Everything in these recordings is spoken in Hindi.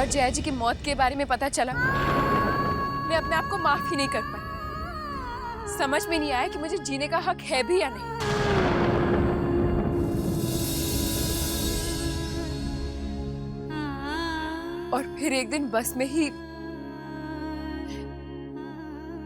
और जया जी की मौत के बारे में पता चला, मैं अपने आप को माफ ही नहीं कर पाई। समझ में नहीं आया कि मुझे जीने का हक है भी या नहीं। और फिर एक दिन बस में ही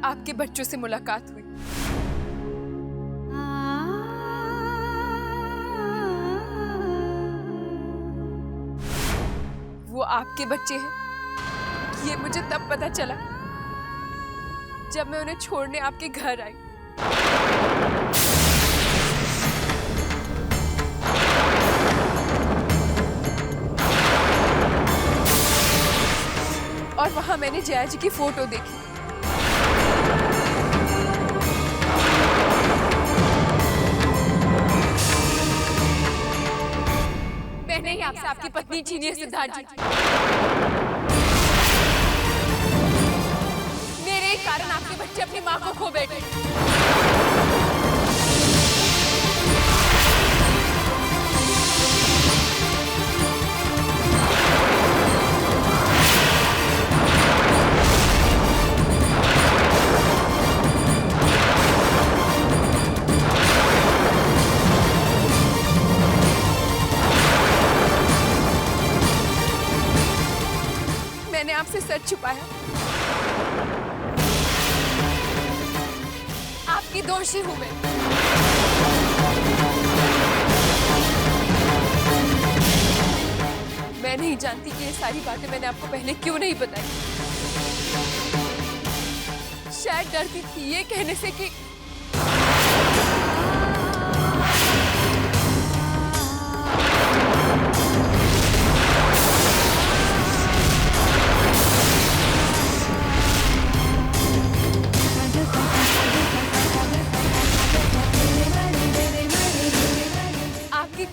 आपके बच्चों से मुलाकात हुई। वो आपके बच्चे हैं ये मुझे तब पता चला जब मैं उन्हें छोड़ने आपके घर आई। और वहां मैंने जया जी की फोटो देखी। मैंने ही आपसे आपकी पत्नी छीनी है सिद्धार्थ जी। मेरे ही कारण आपके बच्चे अपनी मां को खो बैठे। मैंने आपसे सच छुपाया। आपकी दोषी हूं मैं। मैं नहीं जानती कि ये सारी बातें मैंने आपको पहले क्यों नहीं बताई। शायद डरती थी ये कहने से कि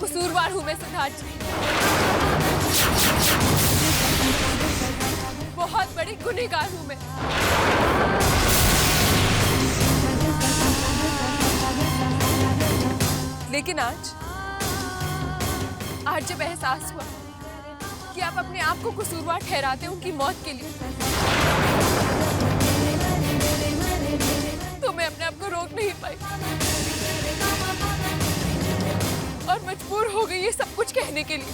कसूरवार हूं मैं सिद्धार्थ जी। बहुत बड़ी गुनहगार हूं मैं। लेकिन आज जब एहसास हुआ कि आप अपने आप को कसूरवार ठहराते हैं उनकी मौत के लिए, तो मैं अपने आप को रोक नहीं पाई और मजबूर हो गई ये सब कुछ कहने के लिए।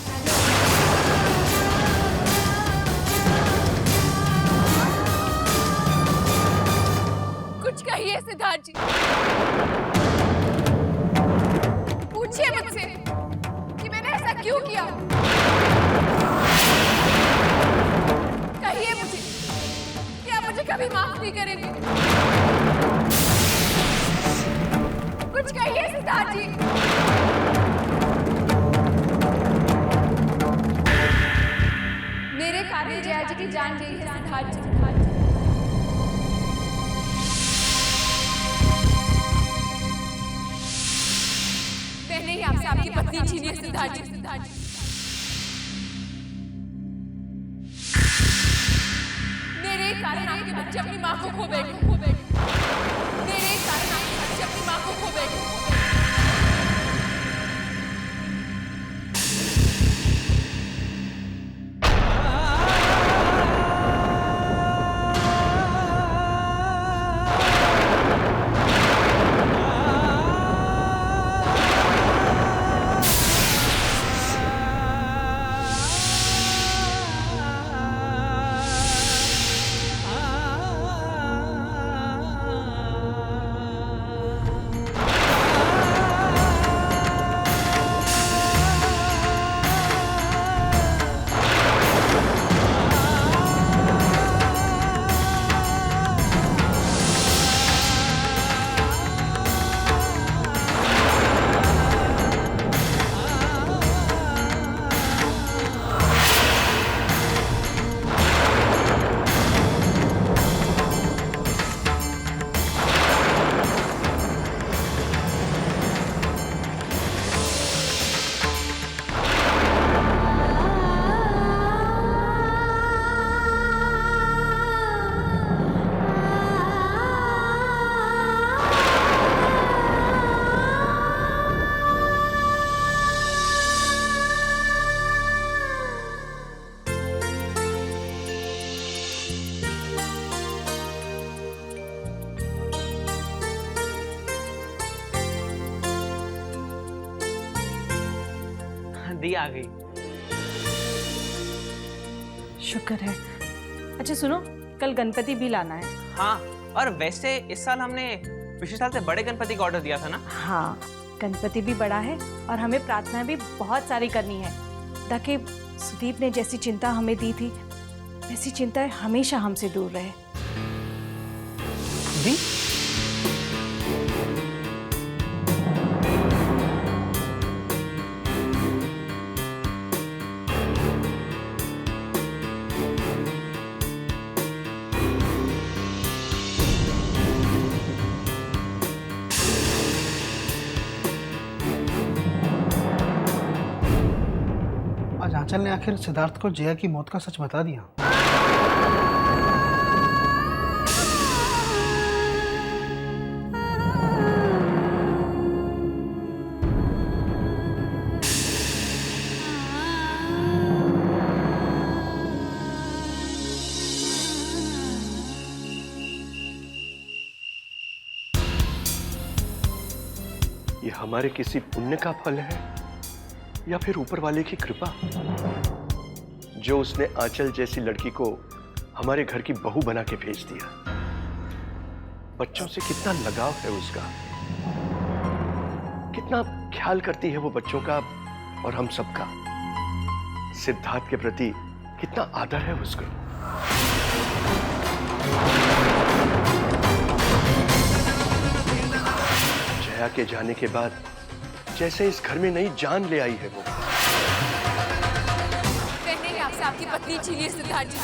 कुछ कहिए सिद्धार्थ जी। पूछिए मुझसे कि मैंने ऐसा क्यों किया। कहिए मुझे कि आप मुझे कभी माफ नहीं करेंगे। कुछ कहिए सिद्धार्थ जी। मेरे कारण जया जी की जान गई है सिद्धार्थ जी। मैंने ही आपसे आपकी पत्नी छीनी है सिद्धार्थ जी। मेरे कारण आपके बच्चे अपनी मां को खो बैठे। मेरे कारण आपके बच्चे अपनी मां को खो बैठे। जल्दी आ गई। शुक्र है। अच्छा सुनो, कल गणपति भी लाना है। हाँ, और वैसे इस साल हमने पिछले साल से बड़े गणपति का ऑर्डर दिया था ना। हाँ, गणपति भी बड़ा है और हमें प्रार्थनाएं भी बहुत सारी करनी है, ताकि सुदीप ने जैसी चिंता हमें दी थी वैसी चिंताएं हमेशा हमसे दूर रहे। दी? आज आंचल ने आखिर सिद्धार्थ को जया की मौत का सच बता दिया। ये हमारे किसी पुण्य का फल है या फिर ऊपर वाले की कृपा, जो उसने आंचल जैसी लड़की को हमारे घर की बहू बना के भेज दिया। बच्चों से कितना लगाव है उसका, कितना ख्याल करती है वो बच्चों का और हम सबका। सिद्धार्थ के प्रति कितना आदर है उसको। जया के जाने के बाद जैसे इस घर में नई जान ले आई है वो। मैंने आपसे आपकी पत्नी छीनी है सिद्धार्थ जी।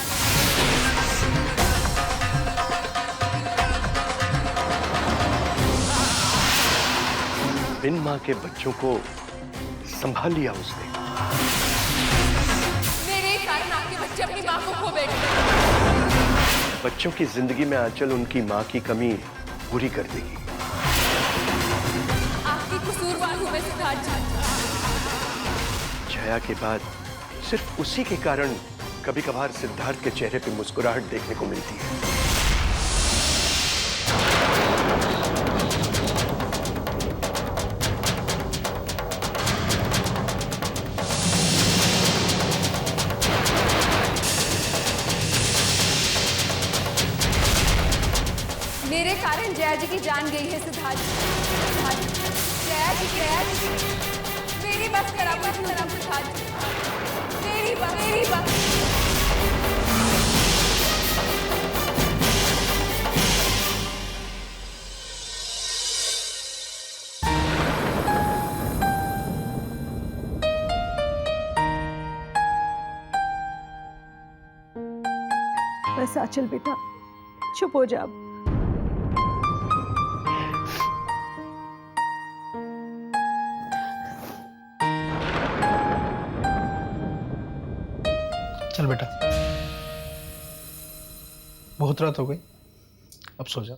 बिन मां के बच्चों को संभाल लिया उसने। मेरे कारण आपके बच्चे अपनी मां को खो बैठे। बच्चों की जिंदगी में आंचल उनकी मां की कमी पूरी कर देगी। कसूरवार हूं मैं सिद्धार्थ जी। जया के बाद सिर्फ उसी के कारण कभी कभार सिद्धार्थ के चेहरे पे मुस्कुराहट देखने को मिलती है। मेरे कारण जया जी की जान गई है सिद्धार्थ जी। जया जी मेरी बस करा सिद्धार्थ जी, मेरी बस। बस आंचल बेटा, चुप हो जा। चल बेटा, बहुत रात हो गई, अब सो जा।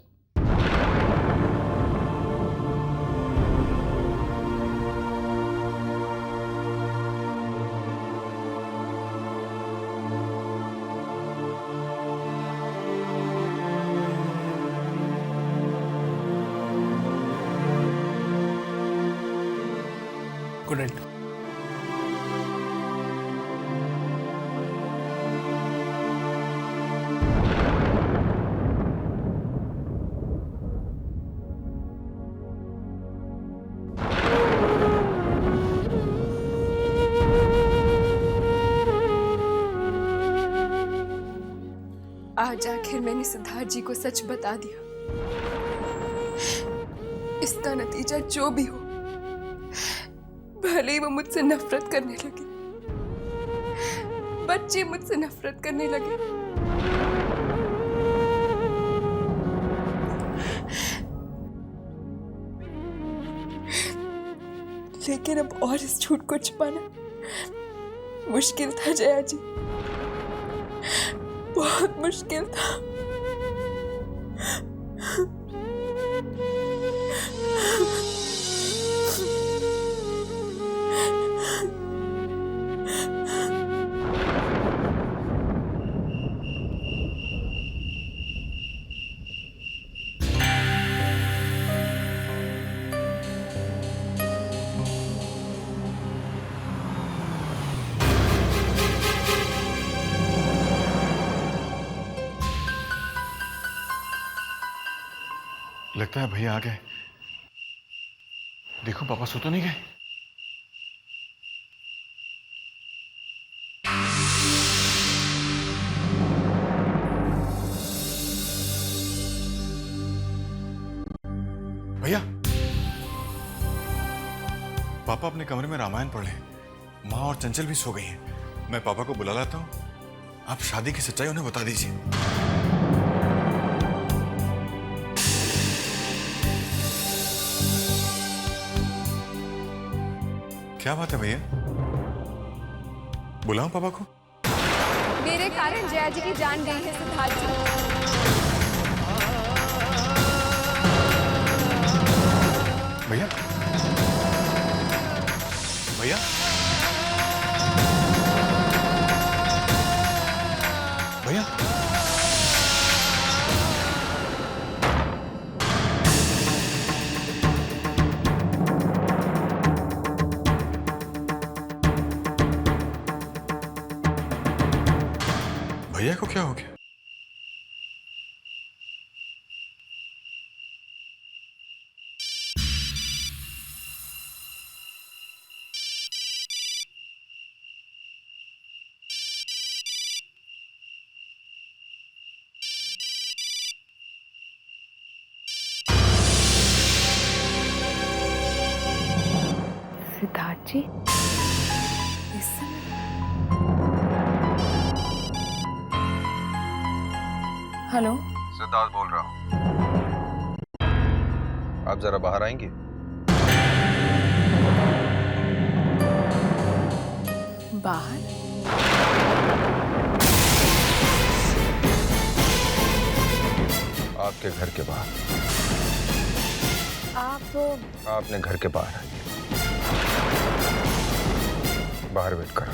Good night. आज आखिर मैंने सिद्धार्थ जी को सच बता दिया। इसका नतीजा जो भी हो, भले ही वो मुझसे नफरत करने लगे, बच्चे मुझसे नफरत करने लगे, लेकिन अब और इस झूठ को छुपाना मुश्किल था जया जी, बहुत मुश्किल था। लगता है भैया आ गए। देखो पापा सो तो नहीं गए। भैया, पापा अपने कमरे में रामायण पढ़ रहे हैं। माँ और चंचल भी सो गई हैं। मैं पापा को बुला लाता हूँ। आप शादी की सच्चाई उन्हें बता दीजिए। क्या बात है भैया? बुलाऊं पापा को? मेरे कारण जया जी की जान गई है सिद्धार्थ जी। भैया, भैया, भैया, भैया को क्या हो गया? सिद्धार्थ जी, इस समय हेलो, सिद्धार्थ बोल रहा हूँ। आप जरा बाहर आएंगी? बाहर? आपके घर के बाहर। आप अपने घर के बाहर आइए। बाहर वेट करो।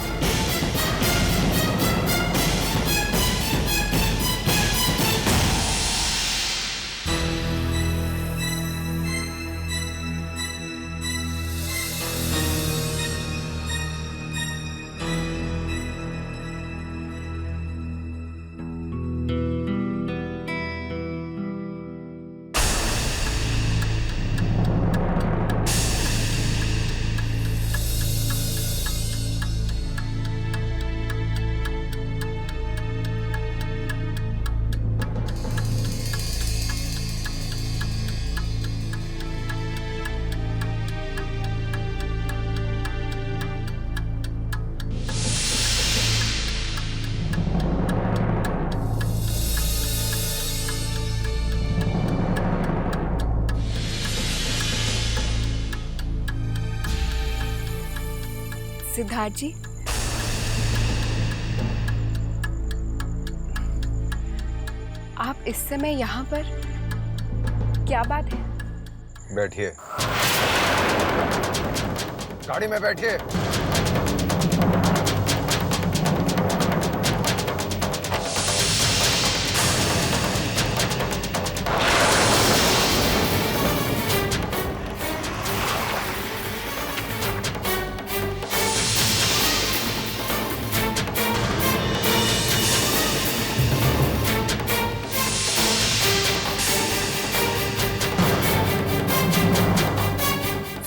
सिद्धार्थ जी, आप इस समय यहाँ पर, क्या बात है? बैठिए, गाड़ी में बैठिए।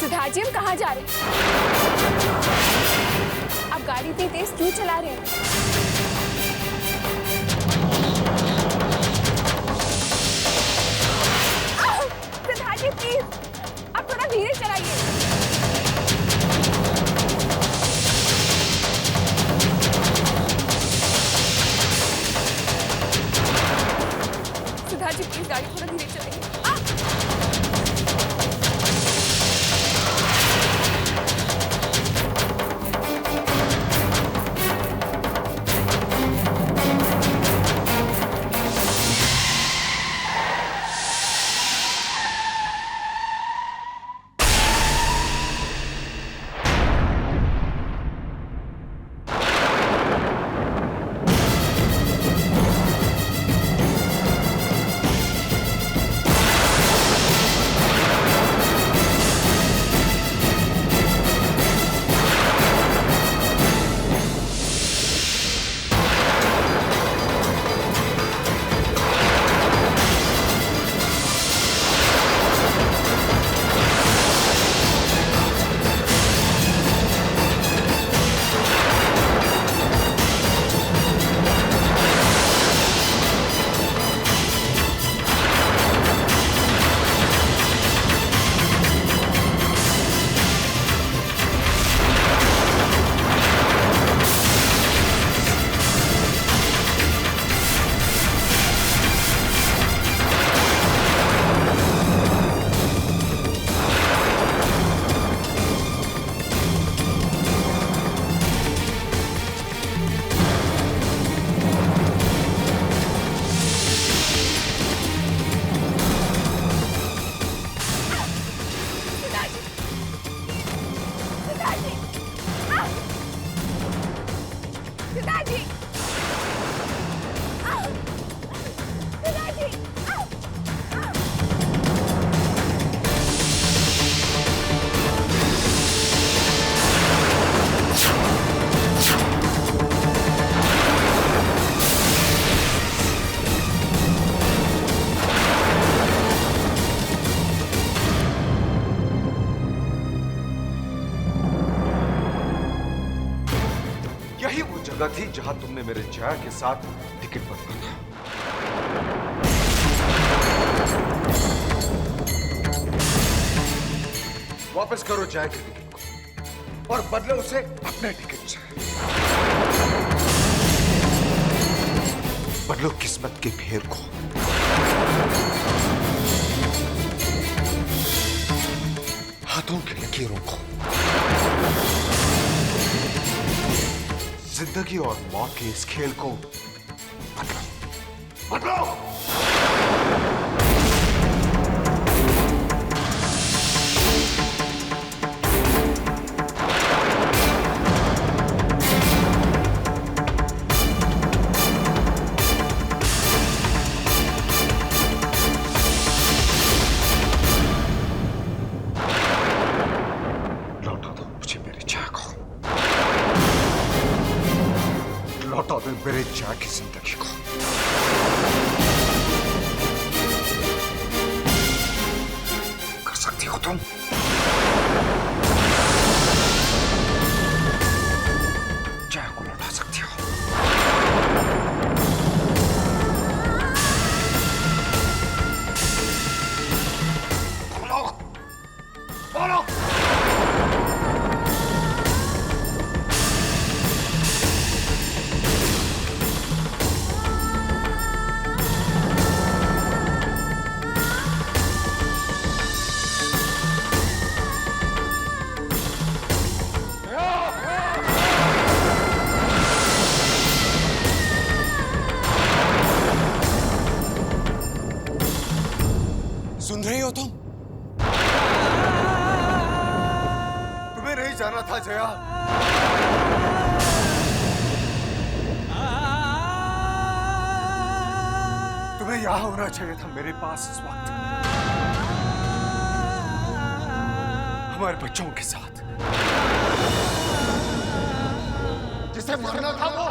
सिद्धार्थ जी, हम कहाँ जा रहे हैं? आप गाड़ी इतनी तेज क्यों चला रहे हैं? सिद्धार्थ जी प्लीज, आप थोड़ा धीरे चलाइए। सिद्धार्थ जी प्लीज, गाड़ी थोड़ा धीरे चलाइए। जगह थी जहां तुमने मेरे जया के साथ टिकट बनवाया था। वापस करो जया के टिकट को और बदलो उसे अपने टिकट से। बदलो किस्मत के फेर को। हाथों की लकीरों को। जिंदगी और मौत के इस खेल को बदलो, बदलो। लौटा दो मेरे जया की जिंदगी को। कर सकती हो तुम? जया को लौटा सकती हो। बोलो, बोलो। सुन रही हो तुम? तुम्हें नहीं जाना था जया। तुम्हें यहां होना चाहिए था मेरे पास इस वक्त, हमारे बच्चों के साथ। जिसे मरना था वो